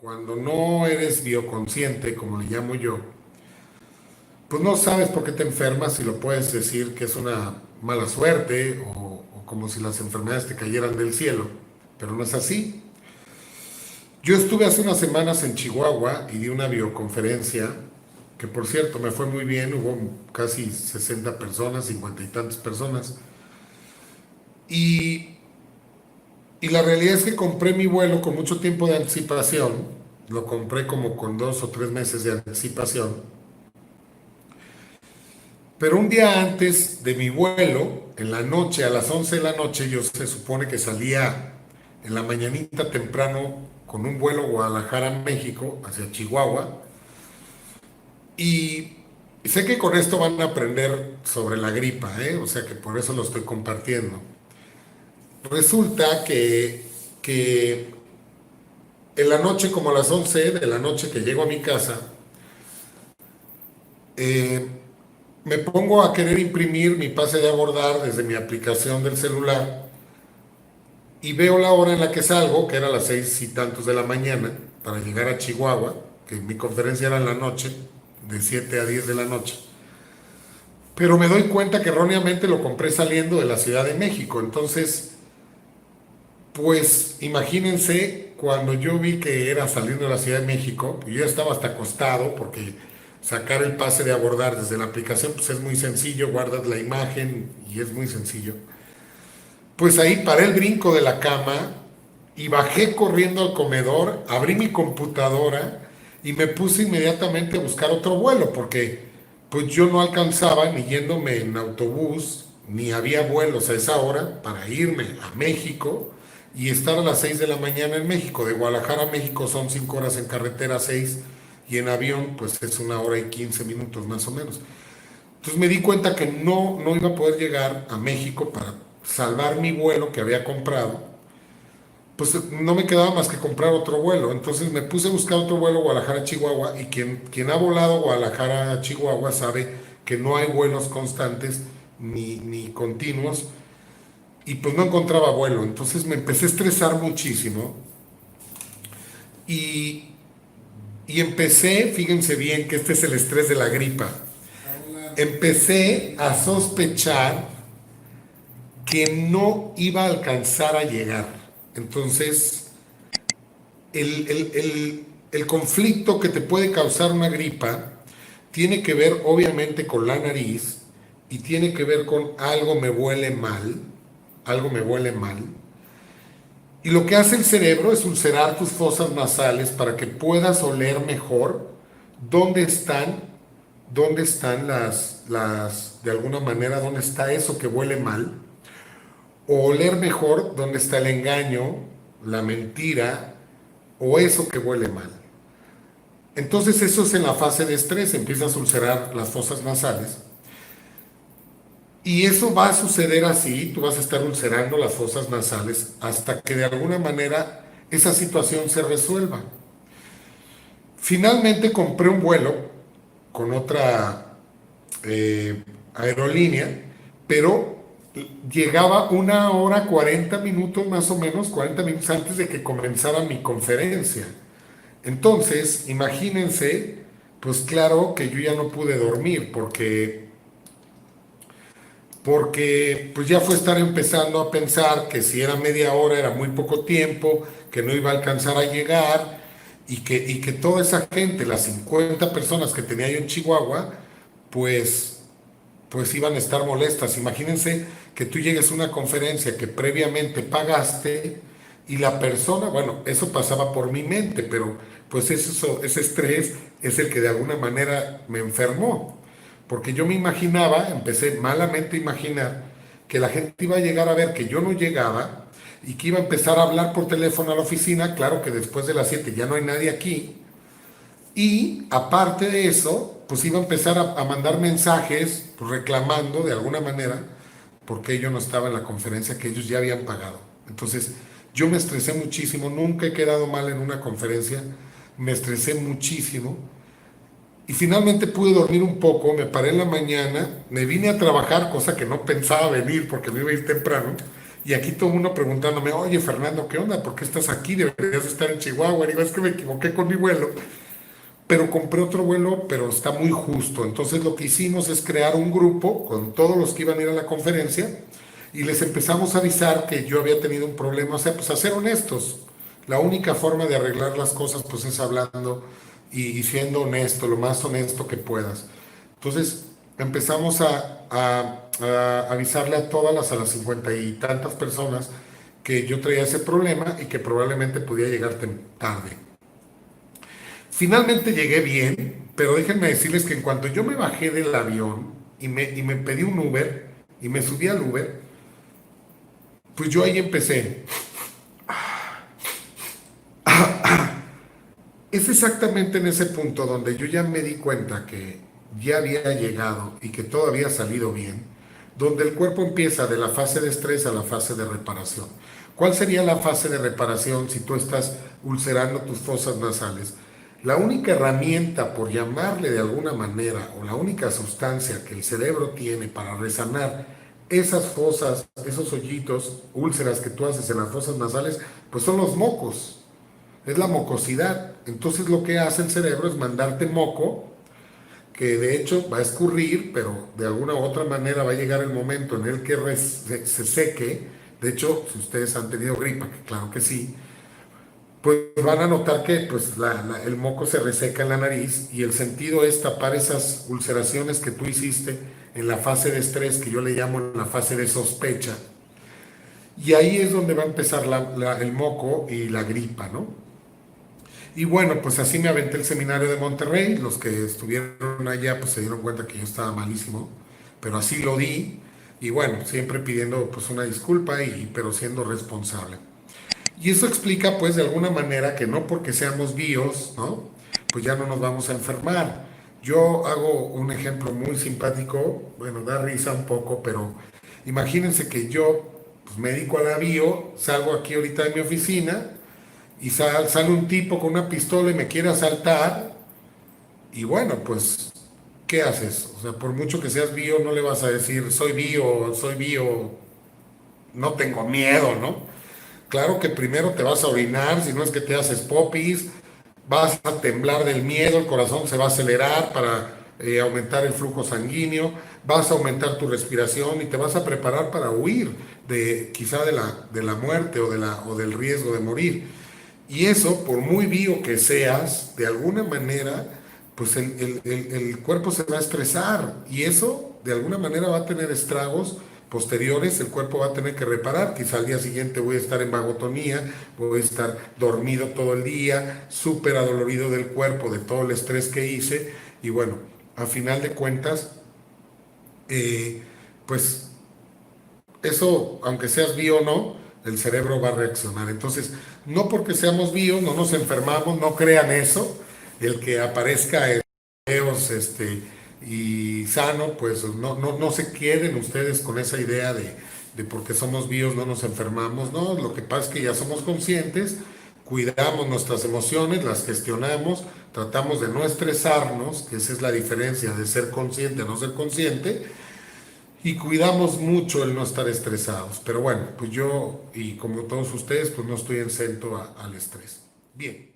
Cuando no eres bioconsciente, como le llamo yo, pues no sabes por qué te enfermas y lo puedes decir que es una mala suerte o como si las enfermedades te cayeran del cielo, pero no es así. Yo estuve hace unas semanas en Chihuahua y di una bioconferencia, que por cierto me fue muy bien, hubo casi 60 personas, 50 y tantas personas, y, y la realidad es que compré mi vuelo con mucho tiempo de anticipación, lo compré como con 2 o 3 meses de anticipación. Pero un día antes de mi vuelo, en la noche, a las 11 de la noche, yo se supone que salía en la mañanita temprano con un vuelo Guadalajara, México, hacia Chihuahua. Y sé que con esto van a aprender sobre la gripa, ¿eh? O sea que por eso lo estoy compartiendo. Resulta que en la noche, como a las 11 de la noche que llego a mi casa, eh, me pongo a querer imprimir mi pase de abordar desde mi aplicación del celular y veo la hora en la que salgo, que era las 6 y tantos de la mañana, para llegar a Chihuahua, que mi conferencia era en la noche, de 7 a 10 de la noche. Pero me doy cuenta que erróneamente lo compré saliendo de la Ciudad de México. Entonces, pues imagínense cuando yo vi que era saliendo de la Ciudad de México, yo ya estaba hasta acostado porque sacar el pase de abordar desde la aplicación pues es muy sencillo, guardas la imagen y es muy sencillo. Pues ahí paré el brinco de la cama y bajé corriendo al comedor, abrí mi computadora y me puse inmediatamente a buscar otro vuelo porque pues yo no alcanzaba ni yéndome en autobús, ni había vuelos a esa hora para irme a México y estar a las 6 de la mañana en México. De Guadalajara a México son 5 horas en carretera, 6, y en avión pues es 1 hora y 15 minutos más o menos. Entonces me di cuenta que no iba a poder llegar a México para salvar mi vuelo que había comprado. Pues no me quedaba más que comprar otro vuelo. Entonces me puse a buscar otro vuelo Guadalajara-Chihuahua y quien ha volado Guadalajara-Chihuahua sabe que no hay vuelos constantes ni continuos y pues no encontraba vuelo. Entonces me empecé a estresar muchísimo y, y empecé, fíjense bien que este es el estrés de la gripa, empecé a sospechar que no iba a alcanzar a llegar. Entonces, el conflicto que te puede causar una gripa tiene que ver obviamente con la nariz y tiene que ver con algo me huele mal. Y lo que hace el cerebro es ulcerar tus fosas nasales para que puedas oler mejor dónde están, dónde están de alguna manera, dónde está eso que huele mal, o oler mejor dónde está el engaño, la mentira o eso que huele mal. Entonces eso es en la fase de estrés, empiezas a ulcerar las fosas nasales y eso va a suceder así, tú vas a estar ulcerando las fosas nasales hasta que de alguna manera esa situación se resuelva. Finalmente compré un vuelo con otra aerolínea, pero llegaba 1 hora 40 minutos más o menos, 40 minutos antes de que comenzara mi conferencia. Entonces, imagínense, pues claro que yo ya no pude dormir porque pues ya fue estar empezando a pensar que si era media hora era muy poco tiempo, que no iba a alcanzar a llegar y que toda esa gente, las 50 personas que tenía yo en Chihuahua, pues, pues iban a estar molestas. Imagínense que tú llegues a una conferencia que previamente pagaste y la persona, bueno, eso pasaba por mi mente, pero pues ese estrés es el que de alguna manera me enfermó. Porque yo me imaginaba, empecé malamente a imaginar que la gente iba a llegar a ver que yo no llegaba y que iba a empezar a hablar por teléfono a la oficina. Claro que después de las 7 ya no hay nadie aquí. Y aparte de eso, pues iba a empezar a mandar mensajes pues, reclamando de alguna manera porque yo no estaba en la conferencia que ellos ya habían pagado. Entonces, yo me estresé muchísimo, nunca he quedado mal en una conferencia, me estresé muchísimo y finalmente pude dormir un poco, me paré en la mañana, me vine a trabajar, cosa que no pensaba venir porque me iba a ir temprano, Y aquí todo el mundo preguntándome, oye Fernando, ¿qué onda? ¿Por qué estás aquí? Deberías estar en Chihuahua. Y digo, es que me equivoqué con mi vuelo, pero compré otro vuelo, pero está muy justo. Entonces lo que hicimos es crear un grupo con todos los que iban a ir a la conferencia y les empezamos a avisar que yo había tenido un problema. O sea, pues a ser honestos. La única forma de arreglar las cosas pues es hablando y siendo honesto, lo más honesto que puedas. Entonces empezamos a avisarle a todas a las 50 y tantas personas que yo traía ese problema y que probablemente podía llegar tarde. Finalmente llegué bien, pero déjenme decirles que en cuanto yo me bajé del avión y me pedí un Uber y me subí al Uber, pues yo ahí empecé. Es exactamente en ese punto donde yo ya me di cuenta que ya había llegado y que todo había salido bien, donde el cuerpo empieza de la fase de estrés a la fase de reparación. ¿Cuál sería la fase de reparación si tú estás ulcerando tus fosas nasales? La única herramienta, por llamarle de alguna manera, o la única sustancia que el cerebro tiene para resanar esas fosas, esos hoyitos, úlceras que tú haces en las fosas nasales, pues son los mocos, es la mucosidad. Entonces lo que hace el cerebro es mandarte moco, que de hecho va a escurrir, pero de alguna u otra manera va a llegar el momento en el que se seque. De hecho, si ustedes han tenido gripa, que claro que sí, pues van a notar que pues, el moco se reseca en la nariz y el sentido es tapar esas ulceraciones que tú hiciste en la fase de estrés, que yo le llamo la fase de sospecha. Y ahí es donde va a empezar el moco y la gripa, ¿no? Y bueno, pues así me aventé el seminario de Monterrey. Los que estuvieron allá pues se dieron cuenta que yo estaba malísimo, pero así lo di. Y bueno, siempre pidiendo pues una disculpa, pero siendo responsable. Y eso explica pues de alguna manera que no porque seamos bios, ¿no? Pues ya no nos vamos a enfermar. Yo hago un ejemplo muy simpático, bueno, da risa un poco, pero imagínense que yo pues, me dedico a la bio, salgo aquí ahorita de mi oficina y sale un tipo con una pistola y me quiere asaltar, y bueno, pues, ¿qué haces? O sea, por mucho que seas bio, no le vas a decir, soy bio, no tengo miedo, ¿no? Claro que primero te vas a orinar, si no es que te haces popis, vas a temblar del miedo, el corazón se va a acelerar para aumentar el flujo sanguíneo, vas a aumentar tu respiración y te vas a preparar para huir de quizá de la muerte o del riesgo de morir. Y eso, por muy bio que seas, de alguna manera, pues el cuerpo se va a estresar y eso de alguna manera va a tener estragos posteriores, el cuerpo va a tener que reparar, quizá al día siguiente voy a estar en vagotonía, voy a estar dormido todo el día, súper adolorido del cuerpo, de todo el estrés que hice, y bueno, a final de cuentas, eh, pues eso, aunque seas bio o no, el cerebro va a reaccionar. Entonces, no porque seamos bio, no nos enfermamos, no crean eso. El que aparezca en videos y sano, pues no se queden ustedes con esa idea de porque somos bios no nos enfermamos. No, lo que pasa es que ya somos conscientes, cuidamos nuestras emociones, las gestionamos, tratamos de no estresarnos, que esa es la diferencia de ser consciente a no ser consciente, y cuidamos mucho el no estar estresados. Pero bueno, pues yo y como todos ustedes, pues no estoy exento al estrés. Bien.